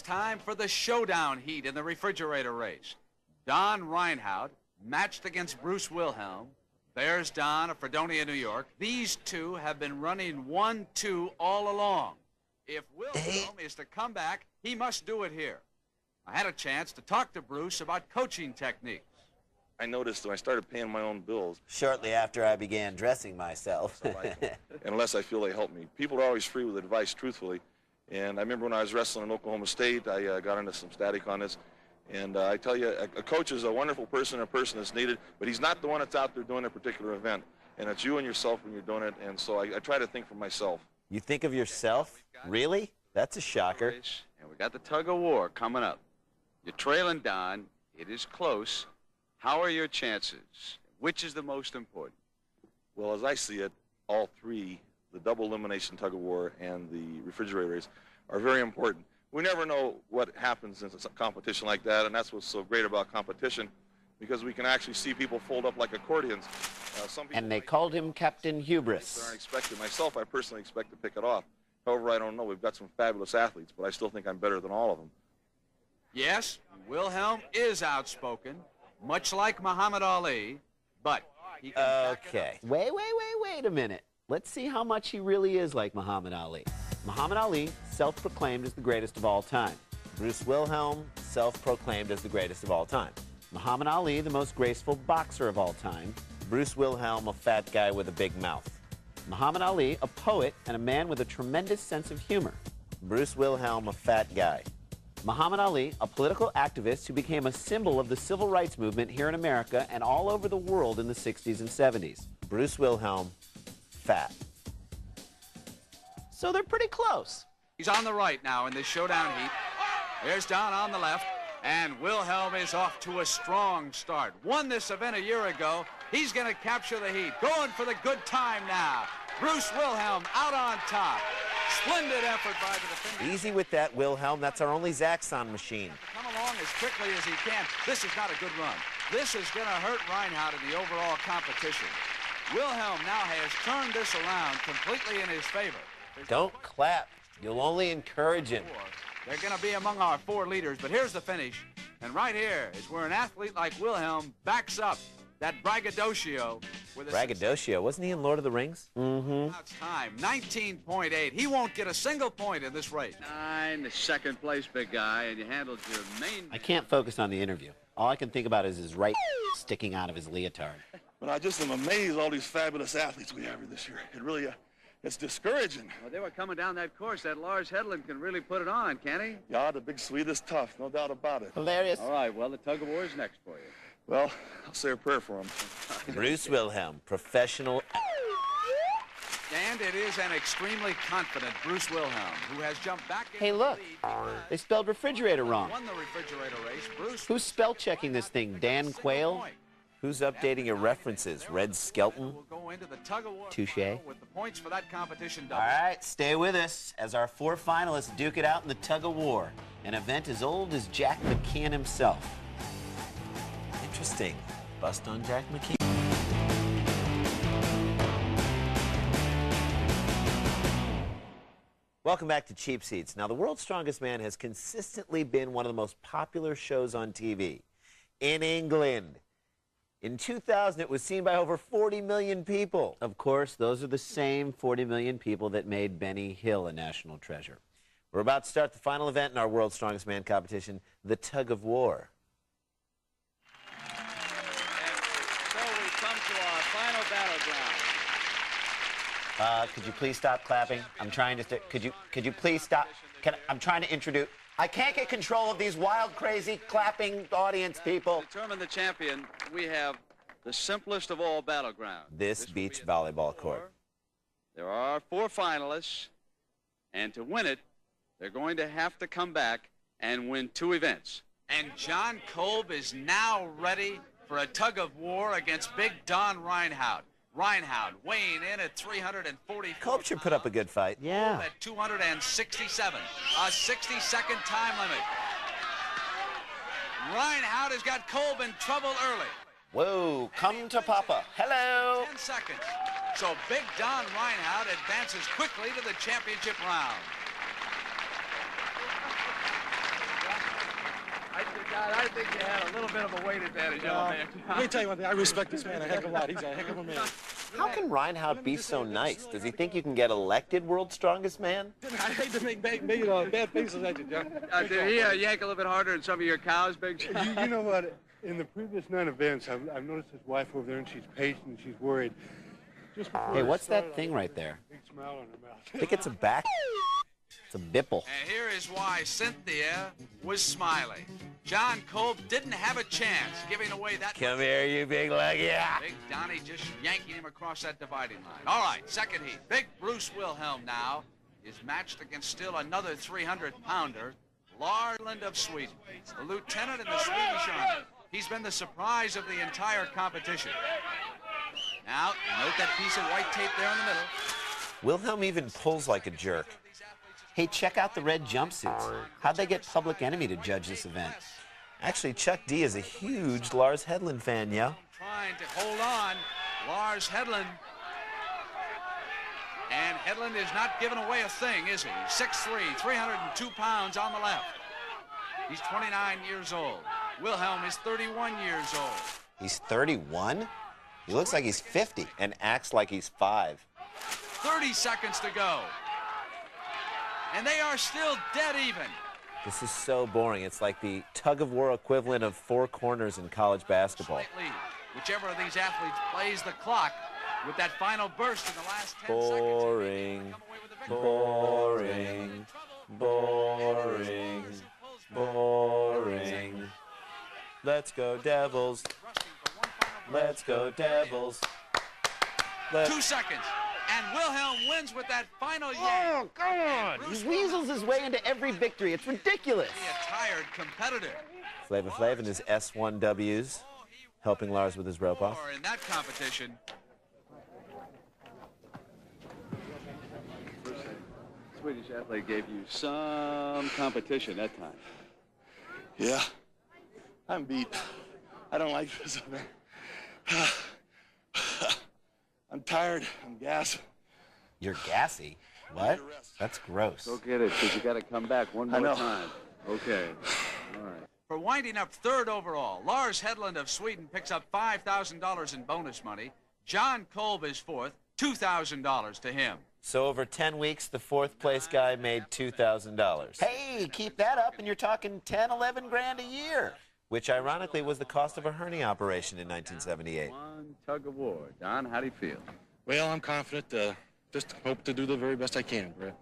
time for the showdown heat in the refrigerator race. Don Reinhardt matched against Bruce Wilhelm. There's Don of Fredonia, New York. These two have been running 1-2 all along. If Wilhelm is to come back, he must do it here. I had a chance to talk to Bruce about coaching techniques. I noticed when I started paying my own bills. Shortly after I began dressing myself. Unless I feel they help me. People are always free with advice, truthfully. And I remember when I was wrestling in Oklahoma State, I got into some static on this. And I tell you, a coach is a wonderful person, a person that's needed, but he's not the one that's out there doing a particular event. And it's you and yourself when you're doing it. And so I try to think for myself. You think of yourself? Really? That's a shocker. And we got the tug of war coming up. You're trailing Don. It is close. How are your chances? Which is the most important? Well, as I see it, all three, the double elimination tug of war and the refrigerator race, are very important. We never know what happens in a competition like that, and that's what's so great about competition, because we can actually see people fold up like accordions. And they called him Captain Hubris. Aren't expected. Myself, I personally expect to pick it off. However, I don't know. We've got some fabulous athletes, but I still think I'm better than all of them. Yes, Wilhelm is outspoken, much like Muhammad Ali, but he can Okay. Wait a minute. Let's see how much he really is like Muhammad Ali. Muhammad Ali, self-proclaimed as the greatest of all time. Bruce Wilhelm, self-proclaimed as the greatest of all time. Muhammad Ali, the most graceful boxer of all time. Bruce Wilhelm, a fat guy with a big mouth. Muhammad Ali, a poet and a man with a tremendous sense of humor. Bruce Wilhelm, a fat guy. Muhammad Ali, a political activist who became a symbol of the civil rights movement here in America and all over the world in the 60s and 70s. Bruce Wilhelm, fat. So they're pretty close. He's on the right now in this showdown heat. There's Don on the left, and Wilhelm is off to a strong start. Won this event a year ago. He's going to capture the heat. Going for the good time now. Bruce Wilhelm out on top. Splendid effort by the defender. Easy with that, Wilhelm. That's our only Zaxxon machine. Come along as quickly as he can. This is not a good run. This is going to hurt Reinhardt in the overall competition. Wilhelm now has turned this around completely in his favor. Don't clap. You'll only encourage him. They're going to be among our four leaders, but here's the finish. And right here is where an athlete like Wilhelm backs up that braggadocio. Braggadocio? Wasn't he in Lord of the Rings? Mm-hmm. It's time, 19.8. He won't get a single point in this race. 9, second place, big guy, and you handled your main... I can't focus on the interview. All I can think about is his right sticking out of his leotard. But I just am amazed all these fabulous athletes we have here this year. It really, it's discouraging. Well, they were coming down that course. That Lars Hedlund can really put it on, can't he? Yeah, the big Swede is tough, no doubt about it. Hilarious. All right, well, the tug of war is next for you. Well, I'll say a prayer for him. Bruce Wilhelm, professional. And it is an extremely confident Bruce Wilhelm who has jumped back into Hey, look. the lead. They spelled refrigerator wrong. Won the refrigerator race. Bruce. Who's spell checking this thing? Dan Quayle? Who's updating your references? Red Skelton? We'll go into the tug of war Touché. with the points for that competition All doubled. right, stay with us as our four finalists duke it out in the tug of war, an event as old as Jack McKeon himself. Interesting. Bust on Jack McKeon. Welcome back to Cheap Seats. Now, The World's Strongest Man has consistently been one of the most popular shows on TV in England. In 2000, it was seen by over 40 million people. Of course, those are the same 40 million people that made Benny Hill a national treasure. We're about to start the final event in our World's Strongest Man competition, the Tug of War. So we come to our final battleground. Could you please stop clapping? I'm trying to. Could you please stop? I'm trying to introduce. I can't get control of these wild, crazy, clapping audience people. To determine the champion, we have the simplest of all battlegrounds. This beach volleyball court. There are 4 finalists, and to win it, they're going to have to come back and win 2 events. And John Kolb is now ready for a tug of war against Big Don Reinhardt. Reinhardt weighing in at 344 Kolb should put up a good fight. Yeah. At 267, a 60-second time limit. Reinhardt has got Kolb in trouble early. Whoa, come to Papa. Hello. 10 seconds. So Big Don Reinhardt advances quickly to the championship round. I think you had a little bit of a weight advantage over there. Let me tell you one thing. I respect this man a heck of a lot. He's a heck of a man. How can Reinhardt be so nice? Does he think you can get elected World's Strongest Man? I hate to make bad faces at you, John. Did he yank a little bit harder than some of your cows, Big John? You know what? In the previous 9 events, I've noticed his wife over there, and she's patient and she's worried. Hey, what's that thing right there? Big smile on her mouth. I think it's a back. It's a bipple. And here is why Cynthia was smiling. John Kolb didn't have a chance giving away that. Come here, you big leg. Yeah. Big Donnie just yanking him across that dividing line. All right, second heat. Big Bruce Wilhelm now is matched against still another 300-pounder, Larland of Sweden, the lieutenant in the Swedish Army. He's been the surprise of the entire competition. Now, note that piece of white tape there in the middle. Wilhelm even pulls like a jerk. Hey, check out the red jumpsuits. How'd they get Public Enemy to judge this event? Actually, Chuck D is a huge Lars Hedlund fan, yo. Trying to hold on, Lars Hedlund. And Hedlund is not giving away a thing, is he? 6'3", 302 pounds on the left. He's 29 years old. Wilhelm is 31 years old. He's 31? He looks like he's 50 and acts like he's 5. 30 seconds to go. And they are still dead even. This is so boring. It's like the tug-of-war equivalent of 4 corners in college basketball. Slight lead. Whichever of these athletes plays the clock with that final burst in the last 10 Boring. seconds. Boring. Boring. Boring. Let's go Devils. Let's go Devils. 2 seconds. And Wilhelm wins with that final yank. Oh, come on. He weasels his way into every victory. It's ridiculous. A tired competitor. Flavor Flav and his S1Ws, helping Lars with his rope off. In that competition. Swedish athlete gave you some competition that time. Yeah. I'm beat. I don't like this event. I'm tired. I'm gassed. You're gassy? What? That's gross. Go get it, because you got to come back one more time. Okay. All right. For winding up third overall, Lars Hedlund of Sweden picks up $5,000 in bonus money. John Kolb is fourth, $2,000 to him. So over 10 weeks, the fourth place guy made $2,000. Hey, keep that up and you're talking 10, 11 grand a year, which ironically was the cost of a hernia operation in 1978. One tug of war. Don, how do you feel? Well, I'm confident. Just hope to do the very best I can, Brett.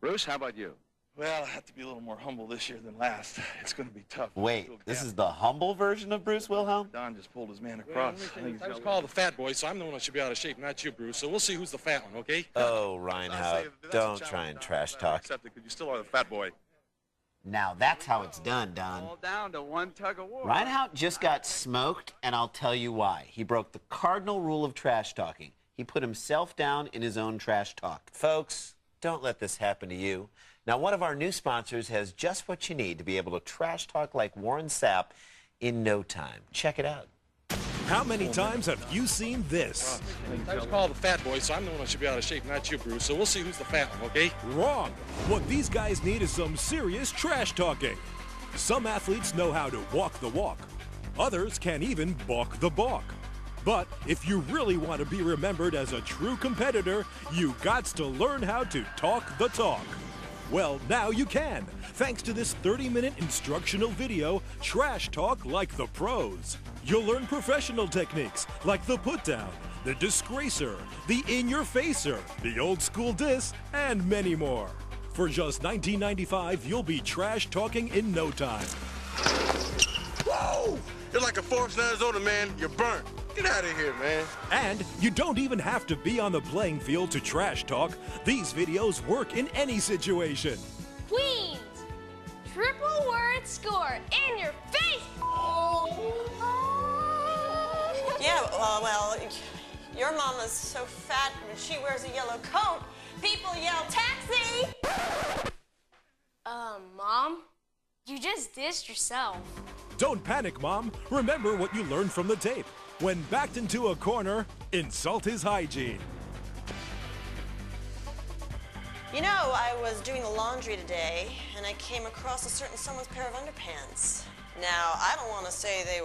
Bruce, how about you? Well, I have to be a little more humble this year than last. It's going to be tough. Wait, this is the humble version of Bruce Wilhelm? Don just pulled his man across. I was called the fat boy, so I'm the one that should be out of shape, not you, Bruce. So we'll see who's the fat one, okay? Oh, Reinhardt, don't try and trash talk. Accept it, because you still are the fat boy. Now that's how it's done, Don. All down to one tug of war. Reinhardt just got smoked, and I'll tell you why. He broke the cardinal rule of trash talking. He put himself down in his own trash talk. Folks, don't let this happen to you. Now, one of our new sponsors has just what you need to be able to trash talk like Warren Sapp in no time. Check it out. How many times have you seen this? I was called the fat boy, so I'm the one that should be out of shape, not you, Bruce. So we'll see who's the fat one, okay? Wrong. What these guys need is some serious trash talking. Some athletes know how to walk the walk. Others can't even balk the balk. But if you really want to be remembered as a true competitor, you gots to learn how to talk the talk. Well, now you can, thanks to this 30-minute instructional video, Trash Talk Like the Pros. You'll learn professional techniques like the put-down, the disgracer, the in-your-facer, the old-school diss, and many more. For just $19.95, you'll be trash talking in no time. Whoa! You're like a forest in Arizona, man. You're burnt. Get out of here, man. And you don't even have to be on the playing field to trash talk. These videos work in any situation. Queens! Triple word score in your face! Yeah, well, your mama's so fat when she wears a yellow coat, people yell, taxi! Mom, you just dissed yourself. Don't panic, Mom. Remember what you learned from the tape. When backed into a corner, insult his hygiene. You know, I was doing the laundry today, and I came across a certain someone's pair of underpants. Now, I don't want to say they were